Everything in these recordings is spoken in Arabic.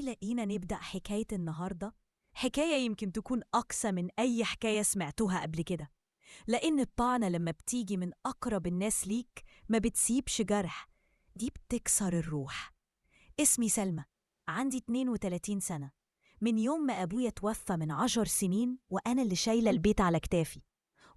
تلاقينا نبدأ حكاية النهاردة. حكاية يمكن تكون أقصى من أي حكاية سمعتوها قبل كده، لأن الطعنة لما بتيجي من أقرب الناس ليك ما بتسيبش جرح، دي بتكسر الروح. اسمي سلمى، عندي 32 سنة. من يوم ما أبويا توفى من 10 سنين وأنا اللي شايلة البيت على كتافي.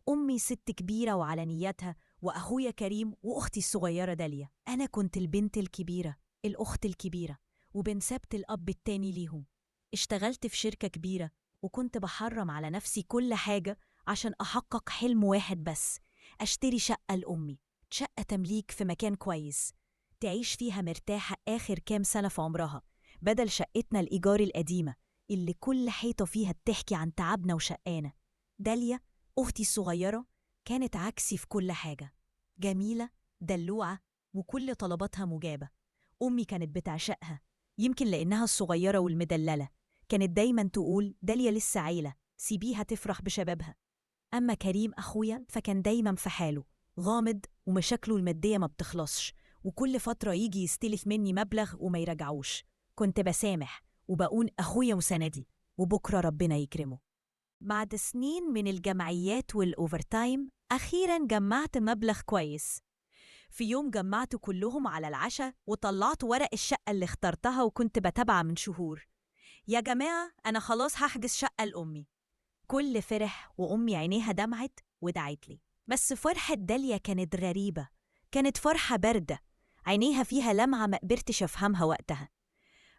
أمي ست كبيرة وعلى نياتها، وأخويا كريم وأختي الصغيرة داليا. أنا كنت البنت الكبيرة، الأخت الكبيرة، وبنسبت الأب التاني ليهم. اشتغلت في شركة كبيرة وكنت بحرم على نفسي كل حاجة عشان أحقق حلم واحد بس: أشتري شقة لأمي، شقة تمليك في مكان كويس تعيش فيها مرتاحة آخر كام سنة في عمرها، بدل شقتنا الإيجار القديمة اللي كل حيطة فيها بتحكي عن تعبنا وشقانا. داليا أختي الصغيرة كانت عكسي في كل حاجة، جميلة دلوعة وكل طلباتها مجابة. أمي كانت بتعشقها، يمكن لأنها الصغيرة والمدللة. كانت دايما تقول داليا لسه عيلة، سيبيها تفرح بشبابها. أما كريم أخويا فكان دايما في حاله، غامض ومشاكله المادية ما بتخلصش، وكل فترة يجي يستلف مني مبلغ وما يرجعوش. كنت بسامح وبقول أخويا وسندي، وبكرة ربنا يكرمه. بعد سنين من الجمعيات والأوفرتايم أخيراً جمعت مبلغ كويس. في يوم جمعت كلهم على العشاء وطلعت ورق الشقة اللي اخترتها وكنت بتابعها من شهور. يا جماعة أنا خلاص هحجز شقة لأمي. كل فرح وأمي عينيها دمعت ودعت لي، بس فرحة داليا كانت غريبة، كانت فرحة باردة، عينيها فيها لمعة ما قدرتش أفهمها وقتها.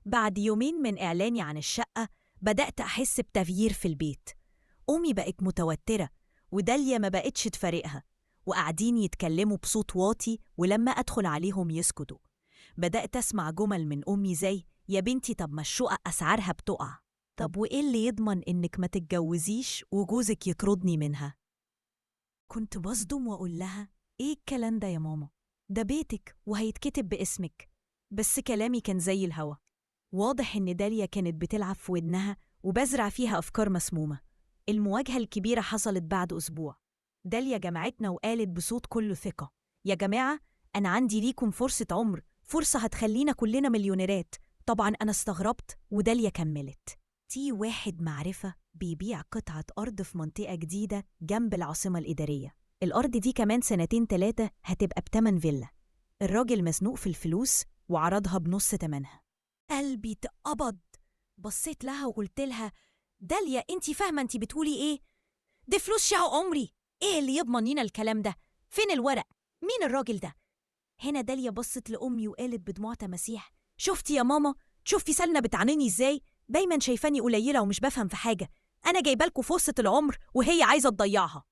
بعد يومين من إعلاني عن الشقة بدأت أحس بتغيير في البيت. أمي بقت متوترة وداليا ما بقتش تفارقها، وقاعدين يتكلموا بصوت واطي ولما أدخل عليهم يسكتوا. بدأت أسمع جمل من أمي زي: يا بنتي طب ما الشقق أسعارها بتقع، طب وإيه اللي يضمن إنك ما تتجوزيش وجوزك يطردني منها؟ كنت بصدم وأقول لها: إيه الكلام ده يا ماما؟ ده بيتك وهيتكتب باسمك. بس كلامي كان زي الهوا. واضح إن داليا كانت بتلعب في ودنها وبزرع فيها أفكار مسمومة. المواجهة الكبيرة حصلت بعد أسبوع. داليا جمعتنا وقالت بصوت كله ثقة: يا جماعة أنا عندي ليكم فرصة عمر، فرصة هتخلينا كلنا مليونيرات. طبعا أنا استغربت وداليا كملت: تي واحد معرفة بيبيع قطعة أرض في منطقة جديدة جنب العاصمة الإدارية. الأرض دي كمان 2-3 هتبقى بتمن فيلا. الراجل مزنوق في الفلوس وعرضها بنص تمنها. قلبي اتقبض. بصيت لها وقلت لها: داليا انتي فاهمة انتي بتقولي ايه؟ دي فلوس شقة عمري، ايه اللي يضمن لينا الكلام ده؟ فين الورق؟ مين الراجل ده؟ هنا داليا بصت لأمي وقالت بدموع تماسيح: شفتي يا ماما؟ شوفي سلمى بتعنيني ازاي؟ دايما شايفاني قليلة ومش بفهم في حاجة. أنا جايبالكوا فرصة العمر وهي عايزة تضيعها.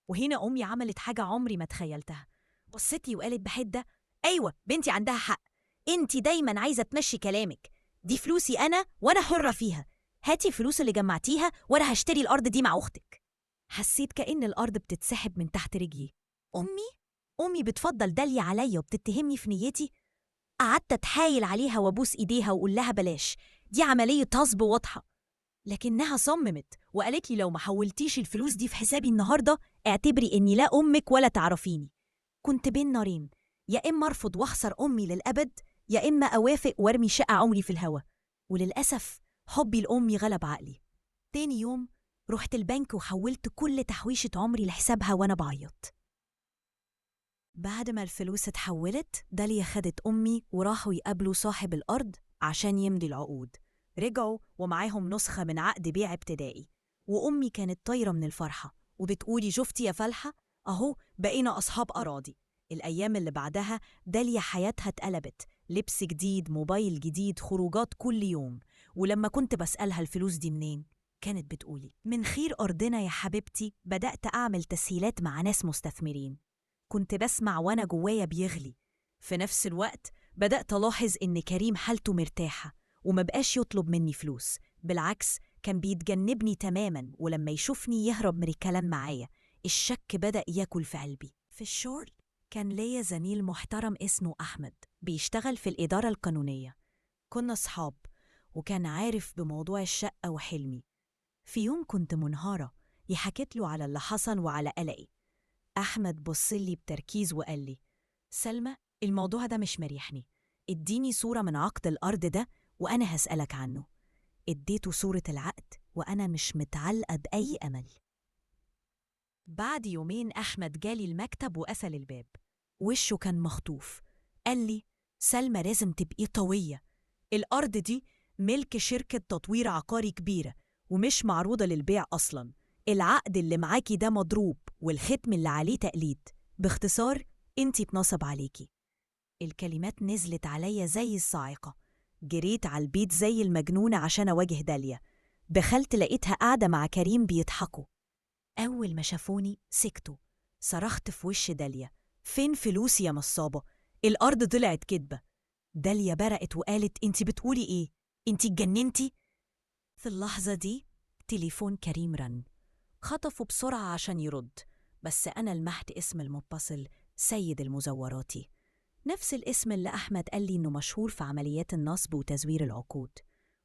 وهنا أمي عملت حاجة عمري ما تخيلتها. بصت لي وقالت بحدة: أيوة بنتي عندها حق، انتي دايما عايزة تمشي كلامك. دي فلوسي أنا وأنا حرة فيها. هاتي الفلوس اللي جمعتيها وأنا هشتري الأرض دي مع أختك. حسيت كأن الأرض بتتسحب من تحت رجلي. أمي بتفضل داليا عليا وبتتهمني في نيتي. قعدت أتحايل عليها وأبوس إيديها وأقول لها بلاش، دي عملية نصب واضحة. لكنها صممت وقالت لي: لو ما حولتيش الفلوس دي في حسابي النهاردة اعتبري إني لا أمك ولا تعرفيني. كنت بين نارين، يا إما أرفض وأخسر أمي للأبد، يا إما أوافق وأرمي شقة عمري في الهوا. وللأسف حبي لأمي غلب عقلي. تاني يوم رحت البنك وحولت كل تحويشة عمري لحسابها وأنا بعيط. بعد ما الفلوس اتحولت داليا خدت أمي وراحوا يقابلوا صاحب الأرض عشان يمضي العقود. رجعوا ومعاهم نسخة من عقد بيع ابتدائي، وأمي كانت طايرة من الفرحة وبتقولي: شفتي يا فالحة؟ أهو بقينا أصحاب أراضي. الأيام اللي بعدها داليا حياتها اتقلبت، لبس جديد، موبايل جديد، خروجات كل يوم. ولما كنت بسألها الفلوس دي منين، كانت بتقولي: من خير أرضنا يا حبيبتي، بدأت أعمل تسهيلات مع ناس مستثمرين. كنت بسمع وأنا جوايا بيغلي. في نفس الوقت بدأت ألاحظ إن كريم حالته مرتاحة وما بقاش يطلب مني فلوس، بالعكس كان بيتجنبني تماماً، ولما يشوفني يهرب من الكلام معايا. الشك بدأ ياكل في قلبي. في الشغل كان ليا زميل محترم اسمه أحمد، بيشتغل في الإدارة القانونية. كنا صحاب وكان عارف بموضوع الشقة وحلمي. في يوم كنت منهارة، حكيت له على اللي حصل وعلى قلقي. أحمد بصلي بتركيز وقال لي: سلمى، الموضوع ده مش مريحني. اديني صورة من عقد الأرض ده وأنا هسألك عنه. اديته صورة العقد وأنا مش متعلقة بأي أمل. بعد يومين أحمد جالي المكتب وقفل الباب. وشه كان مخطوف. قال لي: سلمى لازم تبقي قوية. الأرض دي ملك شركة تطوير عقاري كبيرة ومش معروضة للبيع أصلاً. العقد اللي معاكي ده مضروب والختم اللي عليه تقليد. باختصار انتي اتنصب عليكي. الكلمات نزلت عليا زي الصاعقة. جريت على البيت زي المجنونة عشان أواجه داليا. دخلت لقيتها قاعدة مع كريم بيضحكوا. أول ما شافوني سكتوا. صرخت في وش داليا: فين فلوسي يا نصابة؟ الأرض طلعت كدبة. داليا برقت وقالت: انتي بتقولي ايه؟ انتي اتجننتي؟ في اللحظة دي تليفون كريم رن. خطفه بسرعة عشان يرد، بس أنا لمحت اسم المتصل: سيد المزوراتي. نفس الاسم اللي أحمد قال لي إنه مشهور في عمليات النصب وتزوير العقود.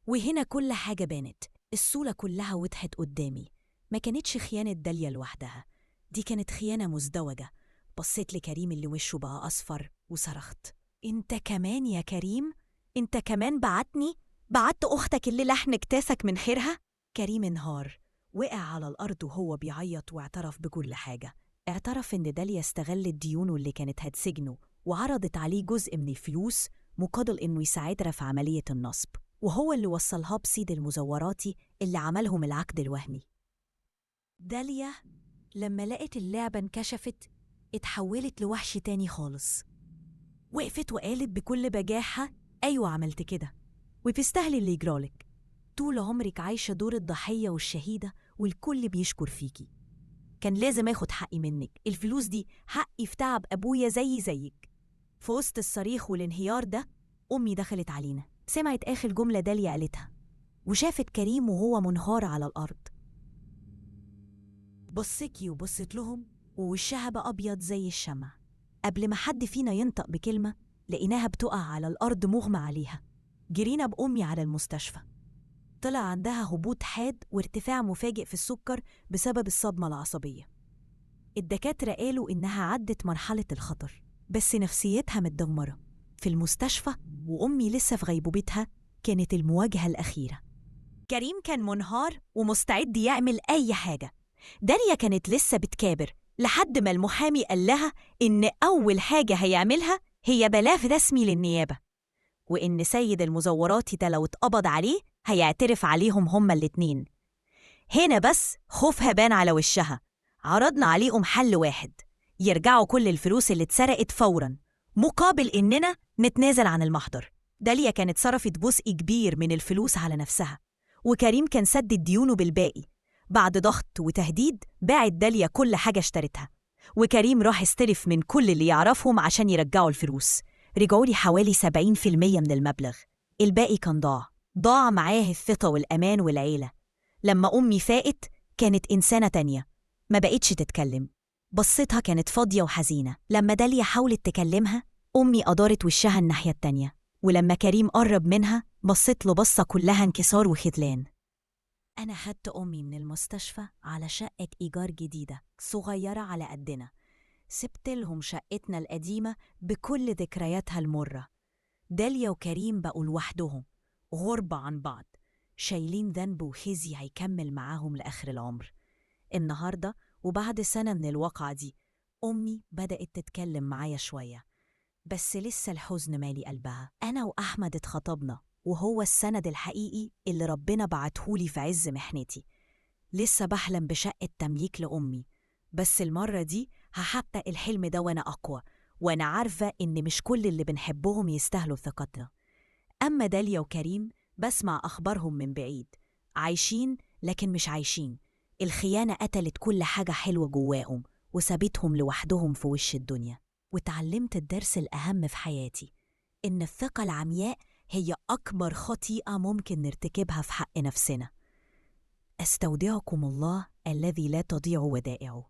وهنا كل حاجة بانت. الصورة كلها وضحت قدامي. ما كانتش خيانة داليا لوحدها، دي كانت خيانة مزدوجة. بصيت لكريم اللي وشه بقى أصفر وصرخت: انت كمان يا كريم؟ انت كمان بعت أختك اللي لحن كتاسك من خيرها؟ كريم انهار، وقع على الأرض وهو بيعيط واعترف بكل حاجة. اعترف إن داليا استغلت ديونه اللي كانت هتسجنه وعرضت عليه جزء من الفلوس مقابل إنه يساعدها في عملية النصب، وهو اللي وصلها بسيد المزوراتي اللي عملهم العقد الوهمي. داليا لما لقت اللعبة انكشفت اتحولت لوحش تاني خالص. وقفت وقالت بكل بجاحة: أيوة عملت كده، وتستاهلي اللي يجرالك. طول عمرك عايشة دور الضحية والشهيدة والكل بيشكر فيكي. كان لازم اخد حقي منك، الفلوس دي حقي في تعب أبويا زيك. في وسط الصريخ والانهيار ده أمي دخلت علينا، سمعت آخر جملة داليا قالتها وشافت كريم وهو منهار على الأرض. بصكي وبصت لهم ووشها بقى أبيض زي الشمع. قبل ما حد فينا ينطق بكلمة لقيناها بتقع على الأرض مغمى عليها. جرينا بأمي على المستشفى. طلع عندها هبوط حاد وارتفاع مفاجئ في السكر بسبب الصدمة العصبية. الدكاترة قالوا إنها عدت مرحلة الخطر، بس نفسيتها متدمرة. في المستشفى وأمي لسه في غيبوبتها كانت المواجهة الأخيرة. كريم كان منهار ومستعد يعمل أي حاجة. داليا كانت لسه بتكابر لحد ما المحامي قال لها إن أول حاجة هيعملها هي بلاغ رسمي للنيابة، وإن سيد المزوراتي ده لو اتقبض عليه هيعترف عليهم هما الاتنين. هنا بس خوفها بان على وشها. عرضنا عليهم حل واحد: يرجعوا كل الفلوس اللي اتسرقت فوراً مقابل إننا نتنازل عن المحضر. داليا كانت صرفت جزء كبير من الفلوس على نفسها، وكريم كان سدد ديونه بالباقي. بعد ضغط وتهديد باعت داليا كل حاجة اشترتها، وكريم راح استلف من كل اللي يعرفهم عشان يرجعوا الفلوس. رجعوا لي حوالي 70% من المبلغ. الباقي كان ضاع معاه الثقة والأمان والعيلة. لما أمي فاقت كانت إنسانة تانية، ما بقتش تتكلم. بصتها كانت فاضية وحزينة. لما داليا حاولت تكلمها أمي أدارت وشها الناحية التانية، ولما كريم قرب منها بصت له بصة كلها انكسار وخذلان. أنا خدت أمي من المستشفى على شقة إيجار جديدة صغيرة على قدنا. سبت لهم شقتنا القديمة بكل ذكرياتها المرة. داليا وكريم بقوا لوحدهم، غربة عن بعض، شايلين ذنب وخزي هيكمل معاهم لآخر العمر. النهاردة وبعد سنة من الواقعة دي أمي بدأت تتكلم معايا شوية، بس لسه الحزن مالي قلبها. أنا وأحمد اتخطبنا، وهو السند الحقيقي اللي ربنا بعتهولي في عز محنتي. لسه بحلم بشقة تمليك لأمي، بس المرة دي هحقق الحلم ده وأنا أقوى، وأنا عارفة إن مش كل اللي بنحبهم يستاهلوا ثقتنا. أما داليا وكريم بسمع أخبارهم من بعيد، عايشين لكن مش عايشين. الخيانة قتلت كل حاجة حلوة جواهم وسابتهم لوحدهم في وش الدنيا. وتعلمت الدرس الأهم في حياتي، إن الثقة العمياء هي أكبر خطيئة ممكن نرتكبها في حق نفسنا. أستودعكم الله الذي لا تضيع ودائعه.